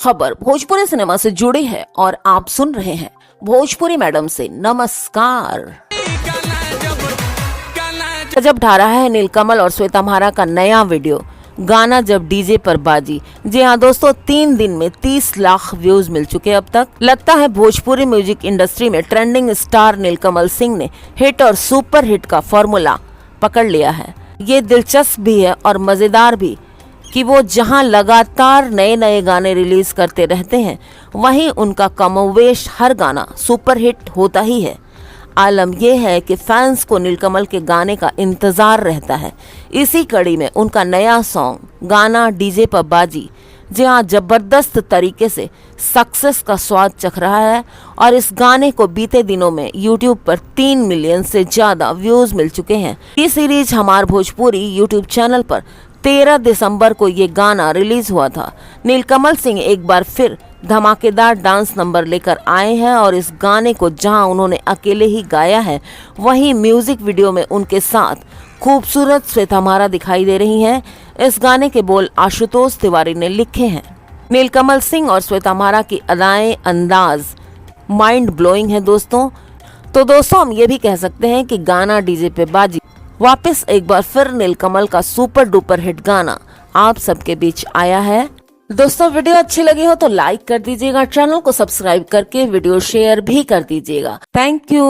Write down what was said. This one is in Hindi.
खबर भोजपुरी सिनेमा से जुड़ी है और आप सुन रहे हैं भोजपुरी मैडम से नमस्कार। जब ढा रहा है नीलकमल और श्वेता म्हारा का नया वीडियो गाना जब डीजे पर बाजी। जी हाँ दोस्तों, 3 दिन में 30 लाख व्यूज मिल चुके अब तक। लगता है भोजपुरी म्यूजिक इंडस्ट्री में ट्रेंडिंग स्टार नीलकमल सिंह ने हिट और सुपर हिट का फॉर्मूला पकड़ लिया है। ये दिलचस्प भी है और मजेदार भी कि वो जहां लगातार नए नए गाने रिलीज करते रहते हैं, वहीं उनका कमोवेश हर गाना सुपर हिट होता ही है। आलम यह है कि फैंस को नीलकमल के गाने का इंतजार रहता है। इसी कड़ी में उनका नया सॉन्ग गाना डीजे पर बाजी जी हाँ जबरदस्त तरीके से सक्सेस का स्वाद चख रहा है और इस गाने को बीते दिनों में यूट्यूब पर 3 मिलियन से ज्यादा व्यूज मिल चुके हैं। ये सीरीज हमार भोजपुरी यूट्यूब चैनल पर 13 दिसंबर को ये गाना रिलीज हुआ था। नीलकमल सिंह एक बार फिर धमाकेदार डांस नंबर लेकर आए हैं और इस गाने को जहां उन्होंने अकेले ही गाया है, वहीं म्यूजिक वीडियो में उनके साथ खूबसूरत श्वेता म्हारा दिखाई दे रही हैं। इस गाने के बोल आशुतोष तिवारी ने लिखे हैं। नीलकमल सिंह और श्वेता म्हारा की अदाएं अंदाज माइंड ब्लोइंग है दोस्तों। तो दोस्तों हम ये भी कह सकते हैं कि गाना डीजे पे बाजी वापस एक बार फिर नीलकमल का सुपर डुपर हिट गाना आप सबके बीच आया है। दोस्तों वीडियो अच्छी लगी हो तो लाइक कर दीजिएगा, चैनल को सब्सक्राइब करके वीडियो शेयर भी कर दीजिएगा। Thank you.